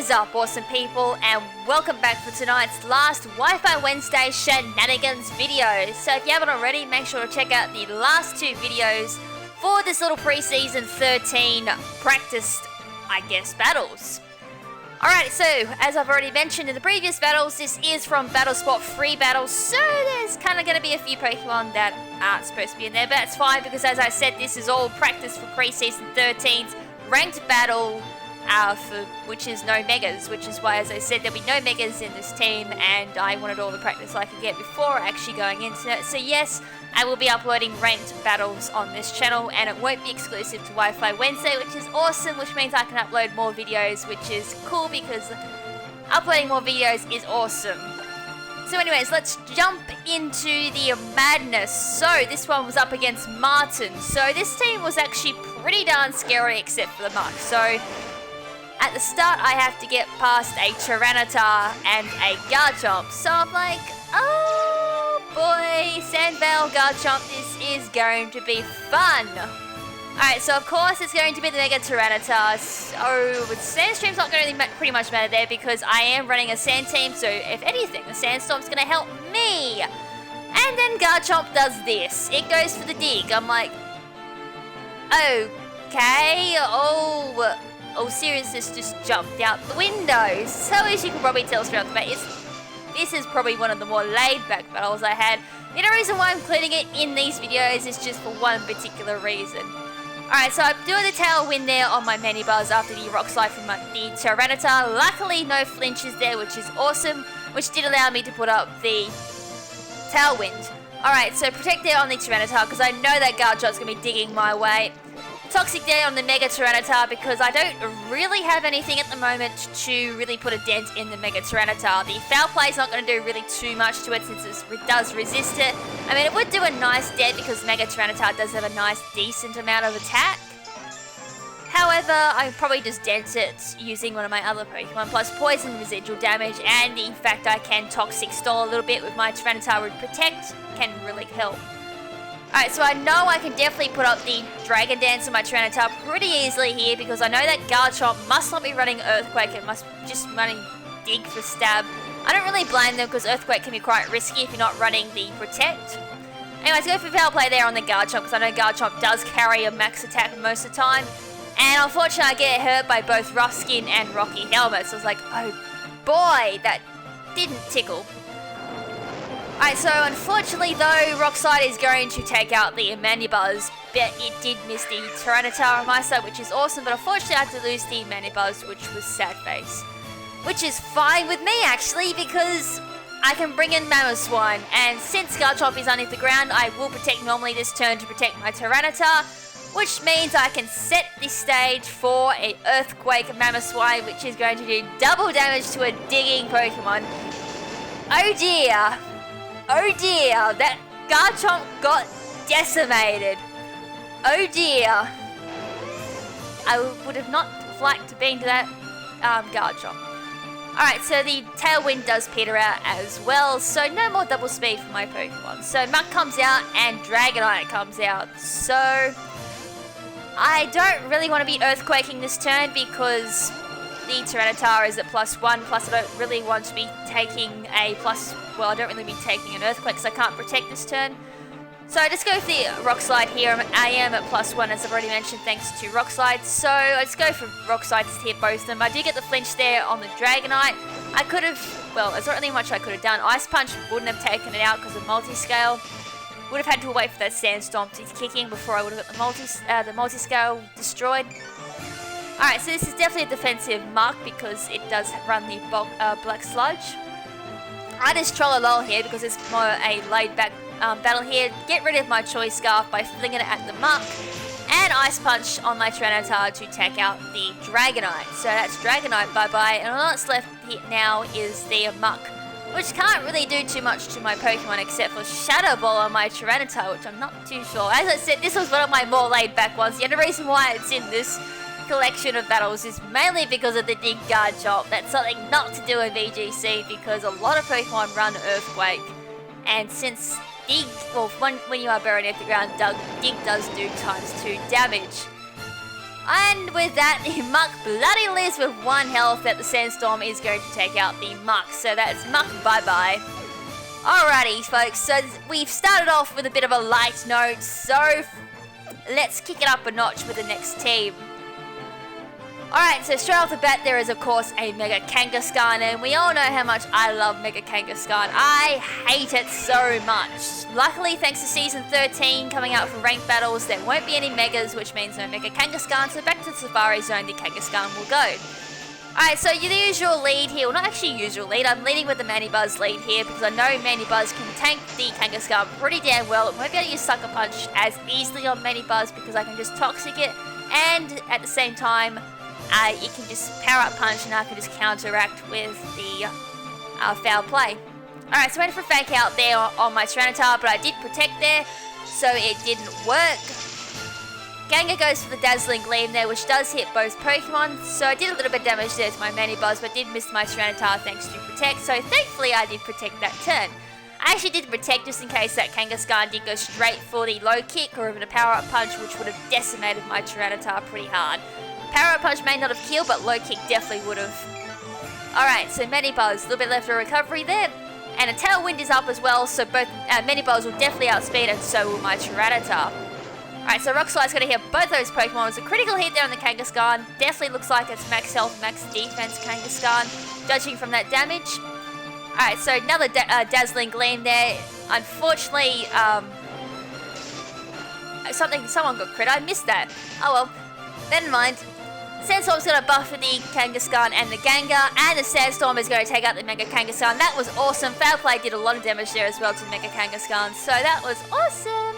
is up, awesome people, and welcome back for tonight's last Wi-Fi Wednesday shenanigans video. So if you haven't already, make sure to check out the last two videos for this little pre-season 13 practice, I guess, battles. Alright, so as I've already mentioned in the previous battles, this is from Battle Spot free battles, so there's kind of going to be a few Pokemon that aren't supposed to be in there, but that's fine because as I said, this is all practice for pre-season 13's ranked battle, which is no Megas, which is why, as I said, there'll be no Megas in this team, and I wanted all the practice I could get before actually going into it. So yes, I will be uploading ranked battles on this channel, and it won't be exclusive to Wi-Fi Wednesday, which is awesome, which means I can upload more videos, which is cool because uploading more videos is awesome. So anyways, let's jump into the madness. So this one was up against Martin. So this team was actually pretty darn scary except for the muck. So at the start, I have to get past a Tyranitar and a Garchomp. So I'm like, oh boy, Sandvale, Garchomp, this is going to be fun. Alright, so of course it's going to be the Mega Tyranitar. So Sandstream's not going to pretty much matter there because I am running a Sand team. So if anything, the Sandstorm's going to help me. And then Garchomp does this. It goes for the dig. I'm like, okay, Oh, seriousness just jumped out the window. So as you can probably tell straight off the bat, this is probably one of the more laid-back battles I had. The only reason why I'm including it in these videos is just for one particular reason. Alright, so I'm doing the tailwind there on my Manibuzz after the Rock Slide from the Tyranitar. Luckily, no flinches there, which is awesome, which did allow me to put up the tailwind. Alright, so protect there on the Tyranitar, because I know that Garchomp's going to be digging my way. Toxic there on the Mega Tyranitar because I don't really have anything at the moment to really put a dent in the Mega Tyranitar. The Foul Play is not going to do really too much to it since it does resist it. I mean, it would do a nice dent because Mega Tyranitar does have a nice decent amount of attack. However, I probably just dent it using one of my other Pokemon, plus poison residual damage, and the fact I can Toxic Stall a little bit with my Tyranitar with Protect can really help. Alright, so I know I can definitely put up the Dragon Dance on my Tyranitar pretty easily here because I know that Garchomp must not be running Earthquake, it must just running Dig for Stab. I don't really blame them because Earthquake can be quite risky if you're not running the Protect. Anyways, go for Foul Play there on the Garchomp because I know Garchomp does carry a max attack most of the time. And unfortunately I get hurt by both Rough Skin and Rocky Helmet, so I was like, oh boy, that didn't tickle. Alright, so unfortunately though, Rock Slide is going to take out the Manibuzz, but it did miss the Tyranitar on my side, which is awesome, but unfortunately I had to lose the Manibuzz, which was sad face. Which is fine with me actually, because I can bring in Mamoswine, and since Garchomp is underneath the ground, I will protect normally this turn to protect my Tyranitar, which means I can set the stage for an Earthquake Mamoswine, which is going to do double damage to a digging Pokemon. Oh dear. Oh dear, that Garchomp got decimated. Oh dear. I would have not liked to be into that Garchomp. Alright, so the Tailwind does peter out as well, so no more double speed for my Pokemon. So Muck comes out and Dragonite comes out. So I don't really want to be Earthquaking this turn because the Tyranitar is at +1, plus I don't really want to be taking a I don't really be taking an Earthquake because I can't protect this turn. So I just go for the Rock Slide here. I am at +1 as I've already mentioned thanks to Rock Slide. So I just go for Rock Slide to hit both of them. I do get the flinch there on the Dragonite. I could have, well, there's not really much I could have done. Ice Punch wouldn't have taken it out because of Multiscale. Would have had to wait for that Sandstorm to kick in before I would have got the Multiscale destroyed. Alright, so this is definitely a defensive Muck because it does run the Black Sludge. I just troll a lull here because it's more a laid-back battle here. Get rid of my Choice Scarf by flinging it at the Muck. And Ice Punch on my Tyranitar to take out the Dragonite. So that's Dragonite bye-bye. And all that's left here now is the Muck, which can't really do too much to my Pokemon except for Shadow Ball on my Tyranitar, which I'm not too sure. As I said, this was one of my more laid-back ones. The only reason why it's in this collection of battles is mainly because of the Dig Garchomp. That's something not to do in VGC because a lot of Pokemon run Earthquake, and since Dig, well, when you are buried at the ground, Dig does do ×2 damage. And with that, the Muck bloody lives with 1 health that the Sandstorm is going to take out the Muck. So that's Muck bye-bye. Alrighty, folks, so we've started off with a bit of a light note, so let's kick it up a notch with the next team. Alright, so straight off the bat there is of course a Mega Kangaskhan, and we all know how much I love Mega Kangaskhan. I hate it so much. Luckily, thanks to Season 13 coming out for ranked battles, there won't be any Megas, which means no Mega Kangaskhan, so back to the Safari Zone the Kangaskhan will go. Alright, so the usual lead here, well not actually usual lead, I'm leading with the Manibuzz lead here because I know Manibuzz can tank the Kangaskhan pretty damn well. It won't be able to use Sucker Punch as easily on Manibuzz because I can just Toxic it, and at the same time, you can just Power Up Punch and I can just counteract with the Foul Play. Alright, so I went for a Fake Out there on my Tyranitar, but I did Protect there, so it didn't work. Gengar goes for the Dazzling Gleam there, which does hit both Pokemon, so I did a little bit of damage there to my Manibuzz, but did miss my Tyranitar thanks to Protect, so thankfully I did Protect that turn. I actually did Protect just in case that Kangaskhan did go straight for the Low Kick or even a Power Up Punch, which would have decimated my Tyranitar pretty hard. Power Up Punch may not have killed, but Low Kick definitely would have. Alright, so Manibuzz, a little bit left for recovery there. And a Tailwind is up as well, so both Manibuzz will definitely outspeed, and so will my Tyranitar. Alright, so Rock Slide's going to hit both those Pokemon. It's a critical hit there on the Kangaskhan. Definitely looks like it's max health, max defense Kangaskhan, judging from that damage. Alright, so another Dazzling Gleam there. Unfortunately, someone got crit. I missed that. Oh well, never mind. Sandstorm's going to buff for the Kangaskhan and the Gengar, and the Sandstorm is going to take out the Mega Kangaskhan. That was awesome. Foul Play did a lot of damage there as well to the Mega Kangaskhan, so that was awesome.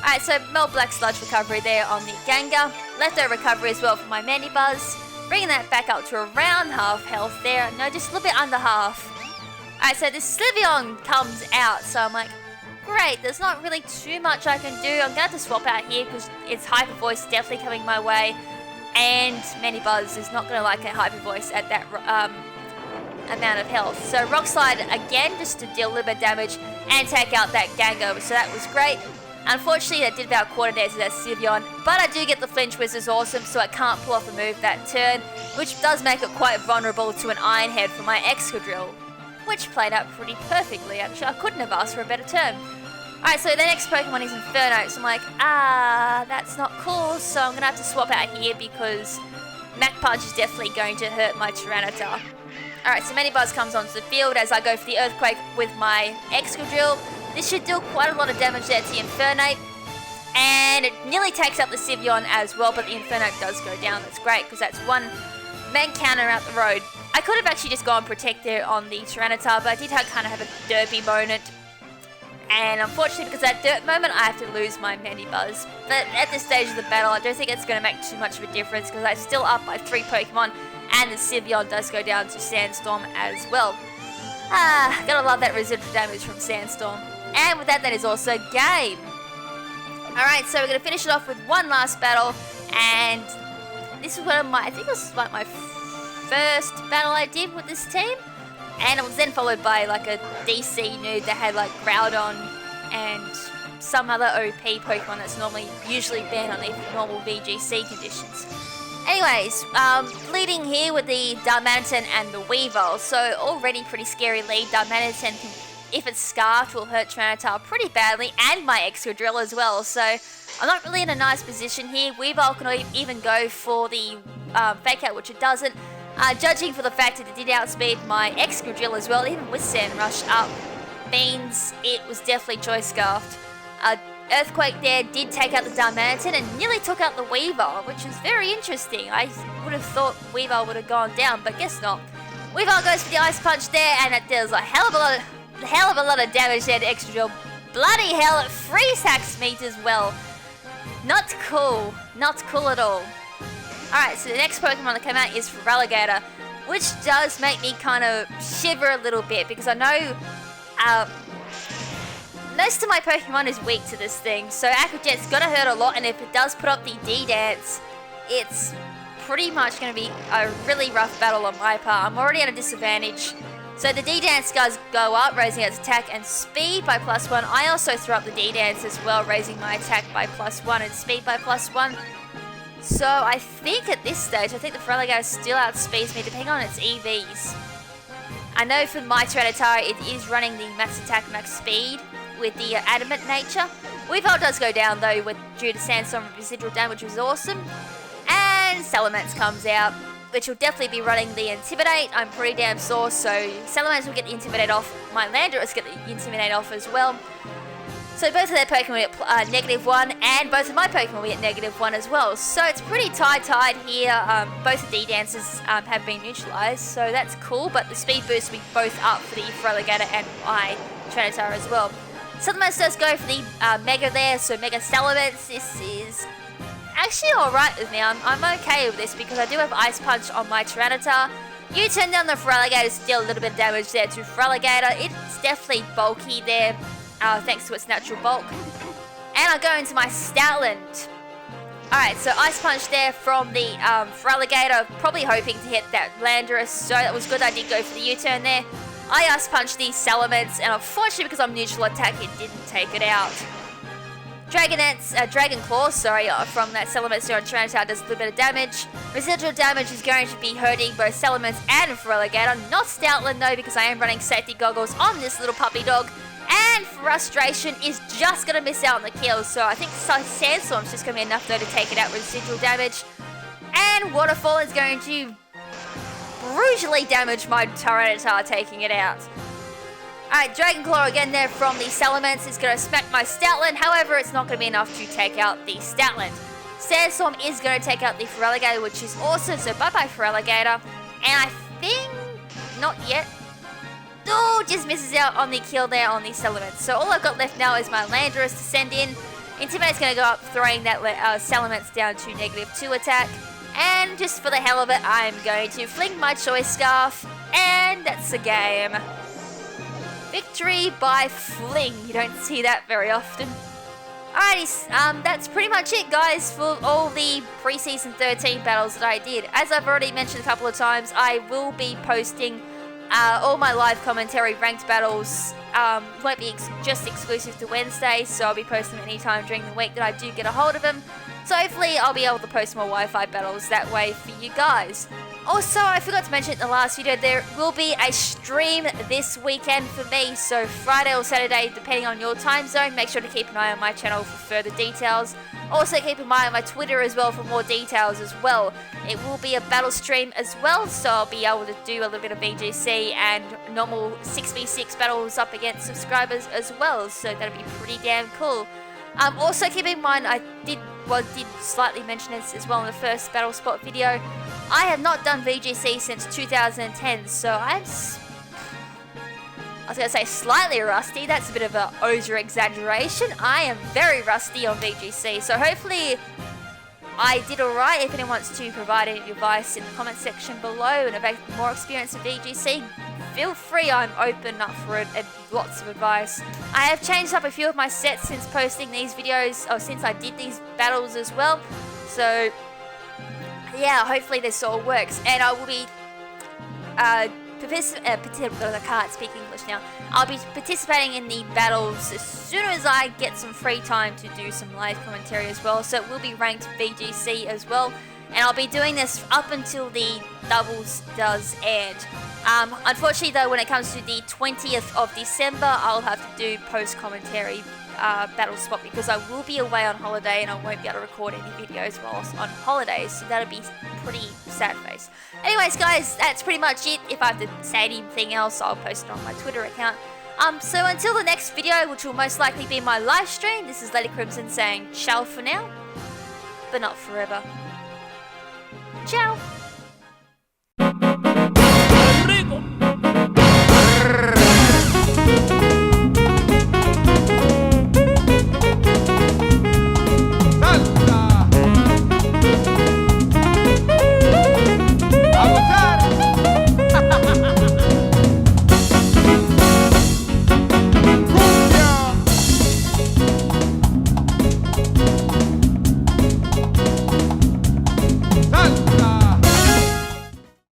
Alright, so Melt Black Sludge recovery there on the Gengar. Leftover recovery as well for my Manibuzz. Bringing that back up to around half health there. No, just a little bit under half. Alright, so this Sliveon comes out, so I'm like, great, there's not really too much I can do. I'm going to have to swap out here because it's Hyper Voice definitely coming my way. And Manibuzz is not going to like a Hyper Voice at that amount of health. So Rock Slide again, just to deal a little bit of damage and take out that Gengar, so that was great. Unfortunately, that did about quarter days to that Sliveon, but I do get the Flinch, which is awesome, so I can't pull off a move that turn, which does make it quite vulnerable to an Iron Head from my Excadrill, which played out pretty perfectly, actually. I couldn't have asked for a better turn. Alright, so the next Pokemon is Inferno, so I'm like, that's not cool, so I'm going to have to swap out here because Mach Punch is definitely going to hurt my Tyranitar. Alright, so Manibuzz comes onto the field as I go for the Earthquake with my Excadrill. This should do quite a lot of damage there to the Infernape, and it nearly takes out the Sliveon as well, but the Infernape does go down. That's great, because that's one main counter out the road. I could have actually just gone Protect there on the Tyranitar, but I did kind of have a derpy moment. And unfortunately, because of that dirt moment, I have to lose my Manibuzz. But at this stage of the battle, I don't think it's going to make too much of a difference because I'm still up by 3 Pokemon, and the Sliveon does go down to Sandstorm as well. Gotta love that residual damage from Sandstorm. And with that is also game. Alright, so we're going to finish it off with one last battle, and this is one of my, I think this was like my first battle I did with this team. And it was then followed by like a DC nude that had like Groudon and some other OP Pokemon that's usually banned on the normal VGC conditions. Anyways, leading here with the Darmanitan and the Weavile. So already pretty scary lead. Darmanitan, if it's Scarfed, will hurt Tyranitar pretty badly, and my Excadrill as well. So I'm not really in a nice position here. Weavile can even go for the Fake Out, which it doesn't. Judging for the fact that it did outspeed my Excadrill as well, even with Sand Rush up, means it was definitely Choice Scarfed. Earthquake there did take out the Darmanitan and nearly took out the Weavile, which is very interesting. I would have thought Weavile would have gone down, but guess not. Weavile goes for the Ice Punch there, and it does a hell of a lot of damage there to Excadrill. Bloody hell, it freeze hacks me as well. Not cool. Not cool at all. Alright, so the next Pokemon that came out is Feraligatr, which does make me kind of shiver a little bit because I know most of my Pokemon is weak to this thing, so Aqua Jet's gonna hurt a lot, and if it does put up the D-Dance, it's pretty much gonna be a really rough battle on my part. I'm already at a disadvantage. So the D-Dance does go up, raising its attack and speed by +1. I also throw up the D-Dance as well, raising my attack by +1 and speed by +1. So I think at this stage, I think the Feraligatr still outspeeds me depending on its EVs. I know for my Tyranitar, it is running the max attack, max speed with the adamant nature. Weavile does go down though due to Sandstorm residual damage, which is awesome. And Salamence comes out, which will definitely be running the Intimidate. I'm pretty damn sore, so Salamence will get the Intimidate off. My Landorus get the Intimidate off as well. So both of their Pokemon will get -1, and both of my Pokemon will get -1 as well. So it's pretty tied here. Both of the D-Dancers have been neutralized, so that's cool. But the speed boost will be both up for the Feraligatr and my Tyranitar as well. Salamence does go for the Mega there, so Mega Salamence. This is actually alright with me. I'm okay with this because I do have Ice Punch on my Tyranitar. You turn down the Feraligatr, still a little bit of damage there to Feraligatr. It's definitely bulky there. Thanks to its natural bulk. And I go into my Stoutland. Alright, so Ice Punch there from the Feraligatr, probably hoping to hit that Landorus, so that was good. I did go for the U-turn there. I Ice Punched the Salamence, and unfortunately because I'm neutral attack, it didn't take it out. Dragon Claw, from that Salamence on Tyranitar does a little bit of damage. Residual damage is going to be hurting both Salamence and Feraligatr. Not Stoutland though, because I am running safety goggles on this little puppy dog. And Frustration is just going to miss out on the kills, so I think Sandstorm's just going to be enough though to take it out with residual damage. And Waterfall is going to brutally damage my Tyranitar, taking it out. Alright, Dragon Claw again there from the Salamence is going to smack my Stoutland, however it's not going to be enough to take out the Stoutland. Sandstorm is going to take out the Feraligatr, which is awesome, so bye-bye Feraligatr. And I think, not yet. Oh, just misses out on the kill there on the Salamence. So all I've got left now is my Landorus to send in. Intimidate's going to go up, throwing that Salamence down to -2 attack. And just for the hell of it, I'm going to fling my Choice Scarf. And that's the game. Victory by fling. You don't see that very often. Alrighty, that's pretty much it, guys, for all the preseason 13 battles that I did. As I've already mentioned a couple of times, I will be posting all my live commentary ranked battles. Won't be just exclusive to Wednesday, so I'll be posting them anytime during the week that I do get a hold of them. So hopefully I'll be able to post more Wi-Fi battles that way for you guys. Also, I forgot to mention in the last video, there will be a stream this weekend for me, so Friday or Saturday, depending on your time zone. Make sure to keep an eye on my channel for further details. Also, keep an eye on my Twitter as well for more details as well. It will be a battle stream as well, so I'll be able to do a little bit of VGC and normal 6v6 battles up against subscribers as well, so that'll be pretty damn cool. Also, keep in mind, I did slightly mention this as well in the first Battle Spot video. I have not done VGC since 2010, so I was going to say slightly rusty. That's a bit of an over-exaggeration. I am very rusty on VGC, so hopefully I did alright. If anyone wants to provide any advice in the comment section below and have more experience with VGC, feel free. I'm open up for it and lots of advice. I have changed up a few of my sets since posting these videos, or since I did these battles as well. So yeah, hopefully this all works, and I will be I can't speak English now. I'll be participating in the battles as soon as I get some free time to do some live commentary as well. So it will be ranked VGC as well, and I'll be doing this up until the doubles does end. Unfortunately though, when it comes to the 20th of December, I'll have to do post commentary battle spot because I will be away on holiday and I won't be able to record any videos whilst on holidays, so that'll be pretty sad face. Anyways guys, that's pretty much it. If I have to say anything else, I'll post it on my Twitter account. So until the next video, which will most likely be my live stream, this is Lady KrimZen saying ciao for now, but not forever. Ciao!